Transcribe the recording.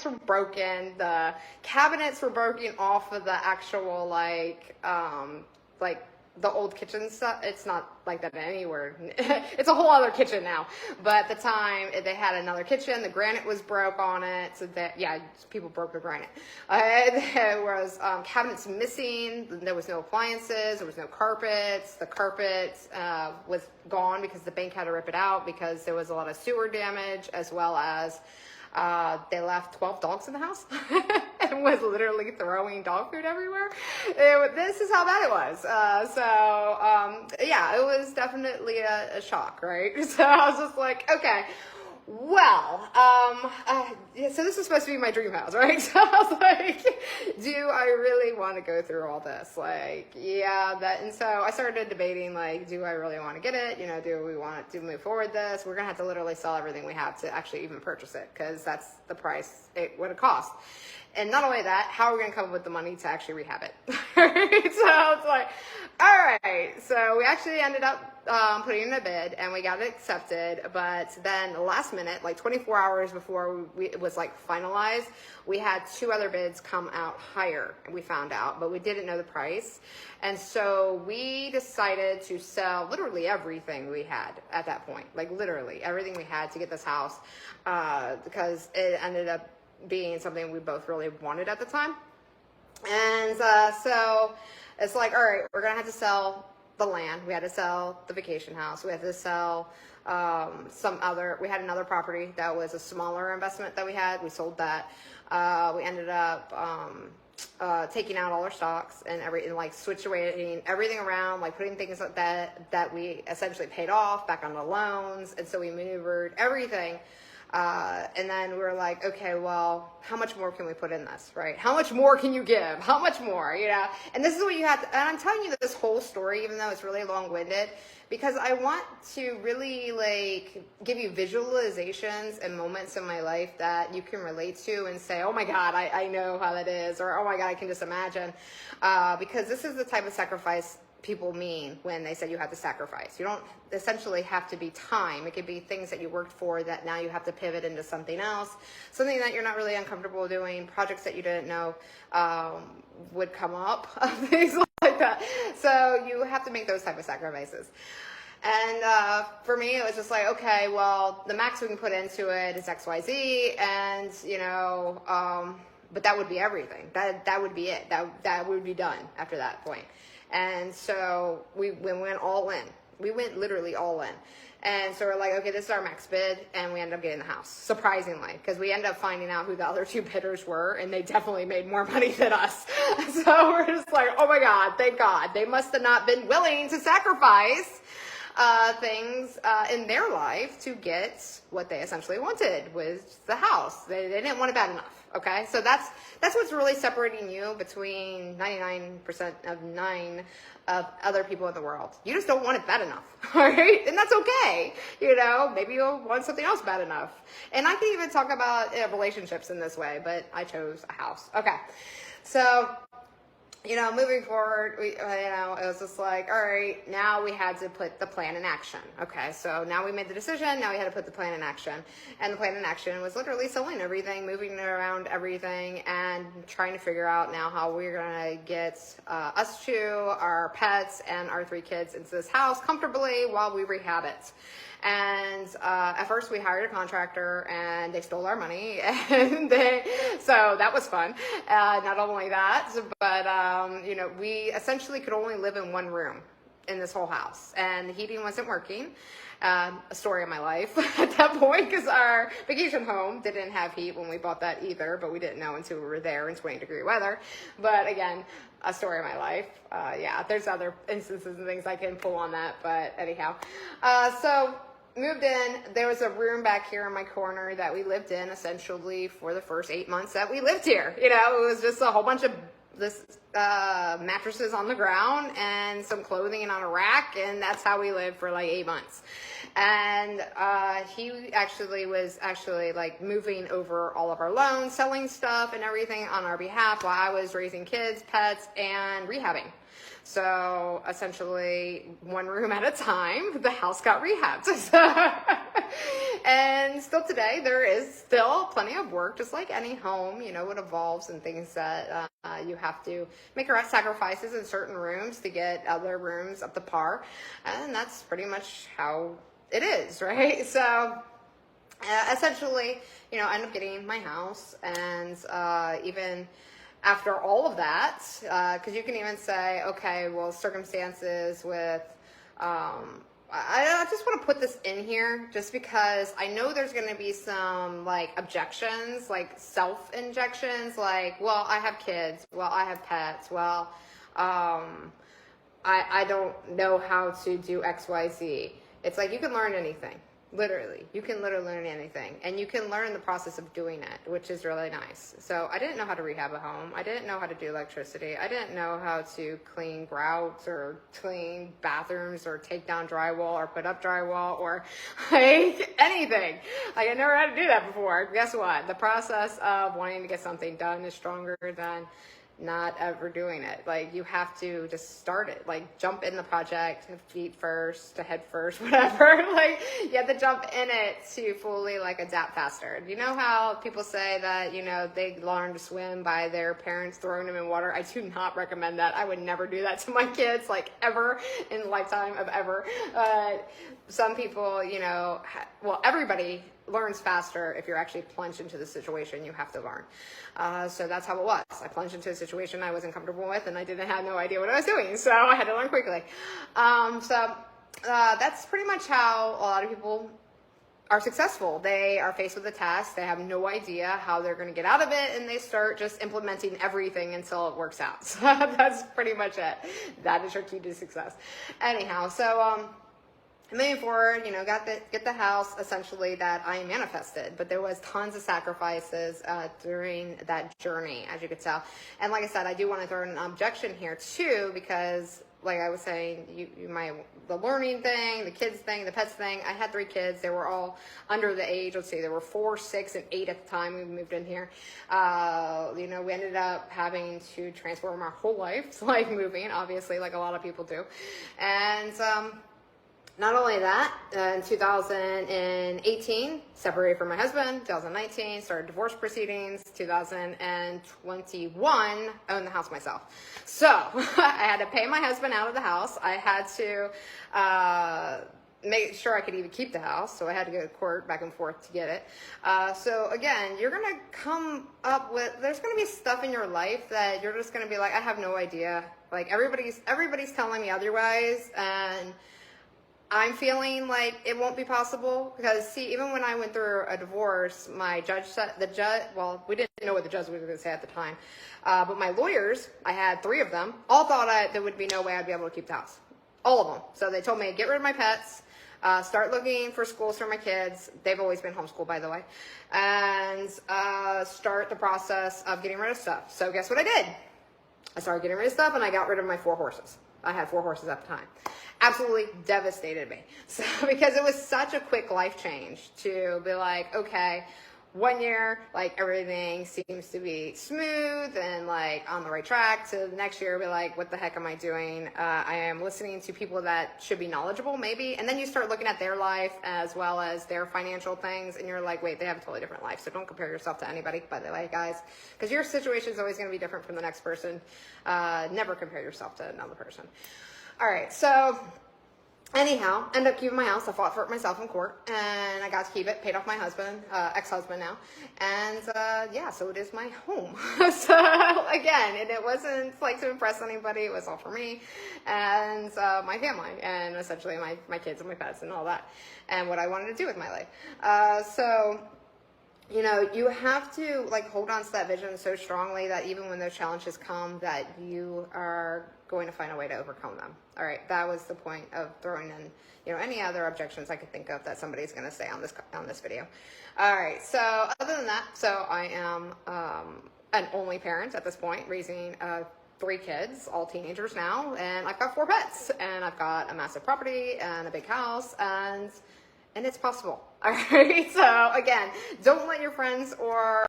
were broken. The cabinets were broken off of the actual like the old kitchen stuff. It's not like that anywhere. It's a whole other kitchen now. But at the time, they had another kitchen. The granite was broke on it. So that, yeah, people broke the granite. There was cabinets missing. There was no appliances. There was no carpets. The carpet was gone because the bank had to rip it out because there was a lot of sewer damage, as well as they left 12 dogs in the house and was literally throwing dog food everywhere. This is how bad it was. Yeah, it was definitely a shock, right? So I was just like, okay, well, yeah, so this is supposed to be my dream house, right? So I was like, do I really want to go through all this? Like, yeah, and so I started debating, like, do I really want to get it? You know, do we want to move forward this? We're going to have to literally sell everything we have to actually even purchase it, because that's the price it would have cost. And not only that, how are we going to come up with the money to actually rehab it? Right? So it's like, all right. So we actually ended up putting in a bid, and we got it accepted. But then last minute, like 24 hours before it was like finalized, we had 2 other bids come out higher, and we found out, but we didn't know the price. And so we decided to sell literally everything we had at that point, like literally everything we had to get this house, because it ended up being something we both really wanted at the time. And so it's like, all right, we're gonna have to sell the land. We had to sell the vacation house. We had to sell we had another property that was a smaller investment that we had. We sold that. We ended up taking out all our stocks and like situating everything around, like putting things like that we essentially paid off back on the loans. And so we maneuvered everything. And then we were like, okay, well, how much more can we put in this, right? How much more can you give? How much more, you know? And this is what you have to, and I'm telling you this whole story, even though it's really long-winded, because I want to really like give you visualizations and moments in my life that you can relate to and say, oh my God, I know how that is, or oh my God, I can just imagine, because this is the type of sacrifice people mean when they say you have to sacrifice. You don't essentially have to be time. It could be things that you worked for that now you have to pivot into something else, something that you're not really uncomfortable doing, projects that you didn't know would come up, things like that. So you have to make those type of sacrifices. And for me, it was just like, okay, well, the max we can put into it is XYZ, and you know, but that would be everything. That would be it. That would be done after that point. And so we went all in. We went literally all in. And so we're like, okay, this is our max bid, and we ended up getting the house, surprisingly, because we ended up finding out who the other 2 bidders were, and they definitely made more money than us. So we're just like, oh my God, thank God. They must have not been willing to sacrifice things in their life to get what they essentially wanted, was the house. They didn't want it bad enough. Okay, so that's what's really separating you between 99% of 9 of other people in the world. You just don't want it bad enough, all right? And that's okay. You know, maybe you'll want something else bad enough. And I can even talk about relationships in this way, but I chose a house. Okay, so you know, moving forward, it was just like, all right, now we had to put the plan in action. Okay, so now we made the decision, now we had to put the plan in action. And the plan in action was literally selling everything, moving around everything, and trying to figure out now how we're gonna get us 2, our pets, and our 3 kids into this house comfortably while we rehab it. And at first we hired a contractor, and they stole our money, and so that was fun. Not only that, but you know, we essentially could only live in 1 room in this whole house, and the heating wasn't working. A story of my life at that point, because our vacation home didn't have heat when we bought that either, but we didn't know until we were there in 20-degree weather. But again, a story of my life. Yeah, there's other instances and things I can pull on that, but anyhow. So moved in. There was a room back here in my corner that we lived in essentially for the first 8 months that we lived here. You know, it was just a whole bunch of mattresses on the ground and some clothing on a rack, and that's how we lived for like 8 months. And he actually was like moving over all of our loans, selling stuff and everything on our behalf while I was raising kids, pets, and rehabbing. So essentially 1 room at a time, the house got rehabbed. And still today, there is still plenty of work, just like any home, you know, it evolves and things that you have to make sacrifices in certain rooms to get other rooms up to par. And that's pretty much how it is, right? So essentially, you know, I end up getting my house, and even after all of that, because you can even say, okay, well, circumstances with, I just want to put this in here just because I know there's going to be some like objections, like self-injections, like, well, I have kids, well, I have pets, well, I don't know how to do X, Y, Z. It's like you can learn anything. Literally, you can literally learn anything, and you can learn the process of doing it, which is really nice. So I didn't know how to rehab a home. I didn't know how to do electricity. I didn't know how to clean grouts or clean bathrooms or take down drywall or put up drywall or like anything. Like I never had to do that before. Guess what? The process of wanting to get something done is stronger than not ever doing it. Like you have to just start it, like jump in the project, feet first, to head first, whatever. Like you have to jump in it to fully like adapt faster. You know how people say that, you know, they learn to swim by their parents throwing them in water? I do not recommend that. I would never do that to my kids, like ever in the lifetime of ever. Some people, you know, well, everybody learns faster if you're actually plunged into the situation you have to learn. So that's how it was. I plunged into a situation I wasn't comfortable with, and I didn't have no idea what I was doing, so I had to learn quickly. That's pretty much how a lot of people are successful. They are faced with a task, they have no idea how they're going to get out of it, and they start just implementing everything until it works out. So that's pretty much it. That is your key to success. Anyhow, so moving forward, you know, get the house essentially that I manifested, but there was tons of sacrifices during that journey, as you could tell. And like I said, I do want to throw in an objection here too, because like I was saying, the learning thing, the kids thing, the pets thing. I had 3 kids. They were all under the age. Let's see, there were 4, 6, and 8 at the time we moved in here. You know, we ended up having to transform our whole life, like moving, obviously, like a lot of people do. And not only that, in 2018, separated from my husband. 2019, started divorce proceedings. 2021, owned the house myself. So I had to pay my husband out of the house. I had to make sure I could even keep the house. So I had to go to court back and forth to get it. So again, you're going to come up with, there's going to be stuff in your life that you're just going to be like, I have no idea. Like everybody's telling me otherwise. And I'm feeling like it won't be possible because, see, even when I went through a divorce, my judge said, well, we didn't know what the judge was going to say at the time, but my lawyers, I had 3 of them, all thought there would be no way I'd be able to keep the house. All of them. So they told me, get rid of my pets, start looking for schools for my kids. They've always been homeschooled, by the way. And start the process of getting rid of stuff. So guess what I did? I started getting rid of stuff, and I got rid of my 4 horses. I had 4 horses at the time. Absolutely devastated me. So, because it was such a quick life change to be like, okay, 1 year, like everything seems to be smooth and like on the right track. To the next year, be like, what the heck am I doing? I am listening to people that should be knowledgeable, maybe. And then you start looking at their life as well as their financial things, and you're like, wait, they have a totally different life. So don't compare yourself to anybody, by the way, guys, because your situation is always going to be different from the next person. Never compare yourself to another person. All right, so anyhow, ended up keeping my house. I fought for it myself in court, and I got to keep it, paid off my husband, ex-husband now. And yeah, so it is my home. So again, and it wasn't like to impress anybody. It was all for me and my family, and essentially my kids and my pets and all that, and what I wanted to do with my life. So you know, you have to like hold on to that vision so strongly that even when those challenges come, that you are going to find a way to overcome them. All right, that was the point of throwing in, you know, any other objections I could think of that somebody's going to say on this video. All right, so other than that, so I am an only parent at this point, raising 3 kids, all teenagers now, and I've got 4 pets, and I've got a massive property and a big house, and it's possible. All right, so again, don't let your friends or